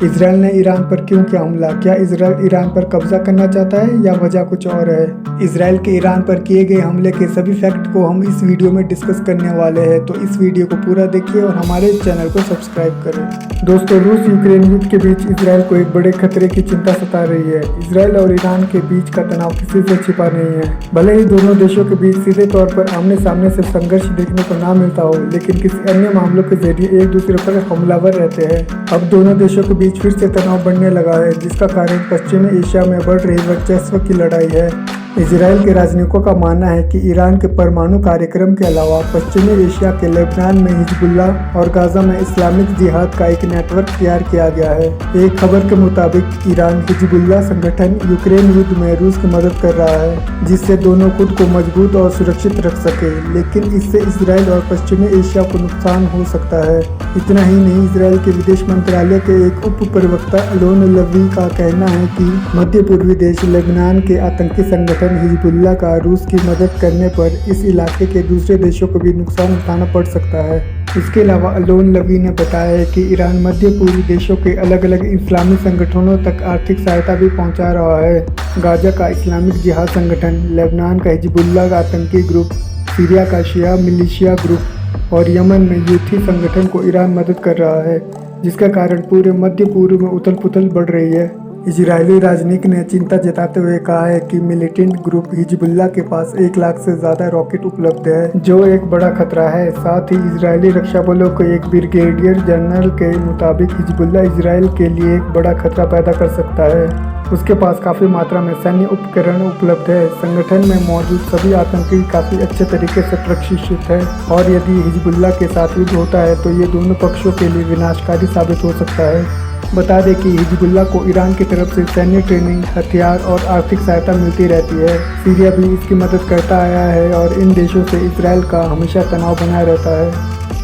Israel ने Iran पर क्यों किया हमला? क्या इसराइल ईरान पर कब्जा करना चाहता है या वजह कुछ और है? इसराइल के ईरान पर किए गए हमले के सभी फैक्ट को हम इस वीडियो में डिस्कस करने वाले हैं, तो इस वीडियो को पूरा देखिए और हमारे चैनल को सब्सक्राइब करें। दोस्तों, रूस यूक्रेन युद्ध के बीच इसराइल को एक बड़े खतरे की चिंता सता रही है। इसराइल और ईरान के बीच का तनाव किसी से छिपा नहीं है। भले ही दोनों देशों के बीच सीधे तौर पर आमने सामने से संघर्ष देखने को ना मिलता हो, लेकिन किसी अन्य मामलों के जरिए एक दूसरे पर हमलावर रहते हैं। अब दोनों देशों के बीच फिर से तनाव बढ़ने लगा है, जिसका कारण पश्चिमी एशिया में बढ़ रही वर्चस्व की लड़ाई है। इजराइल के राजनयिकों का मानना है कि ईरान के परमाणु कार्यक्रम के अलावा पश्चिमी एशिया के लेबनान में हिजबुल्लाह और गाजा में इस्लामिक जिहाद का एक नेटवर्क तैयार किया गया है। एक खबर के मुताबिक ईरान हिजबुल्लाह संगठन यूक्रेन युद्ध में रूस की मदद कर रहा है, जिससे दोनों खुद को मजबूत और सुरक्षित रख सके, लेकिन इससे इसराइल और पश्चिमी एशिया को नुकसान हो सकता है। इतना ही नहीं, इसराइल के विदेश मंत्रालय के एक उप प्रवक्ता अलोन लवी का कहना है कि मध्य पूर्वी देश लेबनान के आतंकी संगठन हिजबुल्लाह का रूस की मदद करने पर इस इलाके के दूसरे देशों को भी नुकसान उठाना पड़ सकता है। इसके अलावा अलोन लवी ने बताया है कि ईरान मध्य पूर्वी देशों के अलग अलग इस्लामी संगठनों तक आर्थिक सहायता भी पहुंचा रहा है। गाजा का इस्लामिक जिहाद संगठन, लेबनान का हिजबुल्लाह का आतंकी ग्रुप, सीरिया का शिया मिलिशिया ग्रुप और यमन में यूथी संगठन को ईरान मदद कर रहा है, जिसका कारण पूरे मध्य पूर्व में उथल पुथल बढ़ रही है। इजरायली राजनयिक ने चिंता जताते हुए कहा है कि मिलिटेंट ग्रुप हिजबुल्लाह के पास 1 लाख से ज्यादा रॉकेट उपलब्ध है, जो एक बड़ा खतरा है। साथ ही इजरायली रक्षा बलों के एक ब्रिगेडियर जनरल के मुताबिक हिजबुल्लाह इजराइल के लिए एक बड़ा खतरा पैदा कर सकता है। उसके पास काफी मात्रा में सैन्य उपकरण उपलब्ध है। संगठन में मौजूद सभी आतंकी काफी अच्छे तरीके से प्रशिक्षित है और यदि हिजबुल्लाह के साथ युद्ध होता है तो ये दोनों पक्षों के लिए विनाशकारी साबित हो सकता है। बता दें कि हिजबुल्लाह को ईरान की तरफ से सैन्य ट्रेनिंग, हथियार और आर्थिक सहायता मिलती रहती है। सीरिया भी इसकी मदद करता आया है और इन देशों से इसराइल का हमेशा तनाव बना रहता है।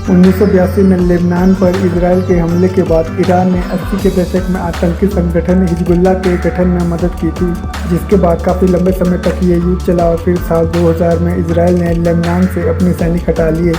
1982 में लेबनान पर इसराइल के हमले के बाद ईरान ने 80 के दशक में आतंकी संगठन हिजबुल्लाह के गठन में मदद की थी, जिसके बाद काफ़ी लंबे समय तक ये युद्ध चला और फिर साल 2000 में इसराइल ने लेबनान से अपने सैनिक हटा लिए।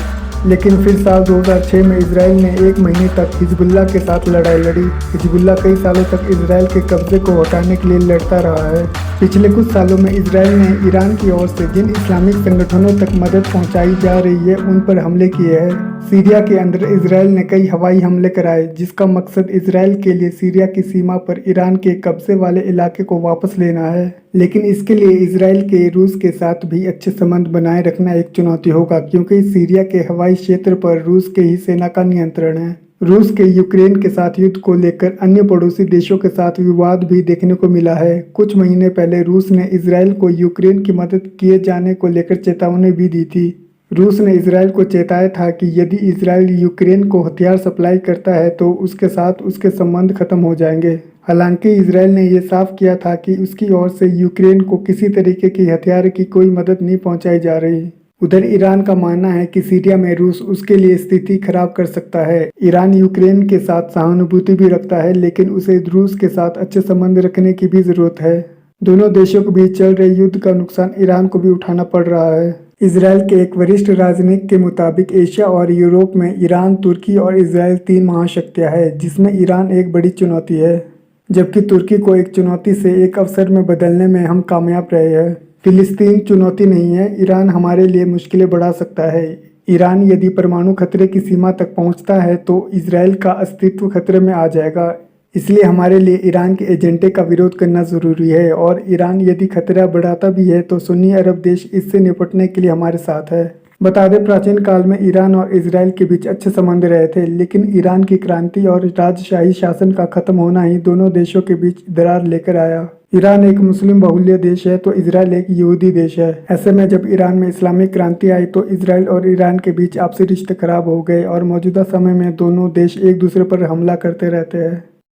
लेकिन फिर साल 2006 में इसराइल ने 1 महीने तक हिजबुल्लाह के साथ लड़ाई लड़ी। हिजबुल्लाह कई सालों तक इसराइल के कब्जे को हटाने के लिए लड़ता रहा है। पिछले कुछ सालों में इसराइल ने ईरान की ओर से जिन इस्लामिक संगठनों तक मदद पहुंचाई जा रही है उन पर हमले किए हैं। सीरिया के अंदर इसराइल ने कई हवाई हमले कराए, जिसका मकसद इसराइल के लिए सीरिया की सीमा पर ईरान के कब्जे वाले इलाके को वापस लेना है। लेकिन इसके लिए इसराइल के रूस के साथ भी अच्छे संबंध बनाए रखना एक चुनौती होगा, क्योंकि सीरिया के हवाई क्षेत्र पर रूस के ही सेना का नियंत्रण है। रूस के यूक्रेन के साथ युद्ध को लेकर अन्य पड़ोसी देशों के साथ विवाद भी देखने को मिला है। कुछ महीने पहले रूस ने इसराइल को यूक्रेन की मदद किए जाने को लेकर चेतावनी भी दी थी। रूस ने इसराइल को चेताया था कि यदि इसराइल यूक्रेन को हथियार सप्लाई करता है तो उसके साथ उसके संबंध खत्म हो जाएंगे। हालांकि इसराइल ने यह साफ किया था कि उसकी ओर से यूक्रेन को किसी तरीके की हथियार की कोई मदद नहीं पहुंचाई जा रही। उधर ईरान का मानना है कि सीरिया में रूस उसके लिए स्थिति खराब कर सकता है। ईरान यूक्रेन के साथ सहानुभूति भी रखता है, लेकिन उसे रूस के साथ अच्छे संबंध रखने की भी जरूरत है। दोनों देशों के बीच चल रहे युद्ध का नुकसान ईरान को भी उठाना पड़ रहा है। इसराइल के एक वरिष्ठ राजनयिक के मुताबिक एशिया और यूरोप में ईरान, तुर्की और इसराइल 3 महाशक्तियां हैं, जिसमें ईरान एक बड़ी चुनौती है, जबकि तुर्की को एक चुनौती से एक अवसर में बदलने में हम कामयाब रहे हैं। फिलिस्तीन चुनौती नहीं है, ईरान हमारे लिए मुश्किलें बढ़ा सकता है। ईरान यदि परमाणु खतरे की सीमा तक पहुंचता है तो इसराइल का अस्तित्व खतरे में आ जाएगा। इसलिए हमारे लिए ईरान के एजेंडे का विरोध करना जरूरी है, और ईरान यदि खतरा बढ़ाता भी है तो सुन्नी अरब देश इससे निपटने के लिए हमारे साथ है। बता दें, प्राचीन काल में ईरान और इसराइल के बीच अच्छे संबंध रहे थे, लेकिन ईरान की क्रांति और राजशाही शासन का खत्म होना ही दोनों देशों के बीच दरार लेकर आया। ईरान एक मुस्लिम बहुल्य देश है तो इसराइल एक यहूदी देश है। ऐसे में जब ईरान में इस्लामिक क्रांति आई तो इसराइल और ईरान के बीच आपसी रिश्ते खराब हो गए और मौजूदा समय में दोनों देश एक दूसरे पर हमला करते रहते हैं।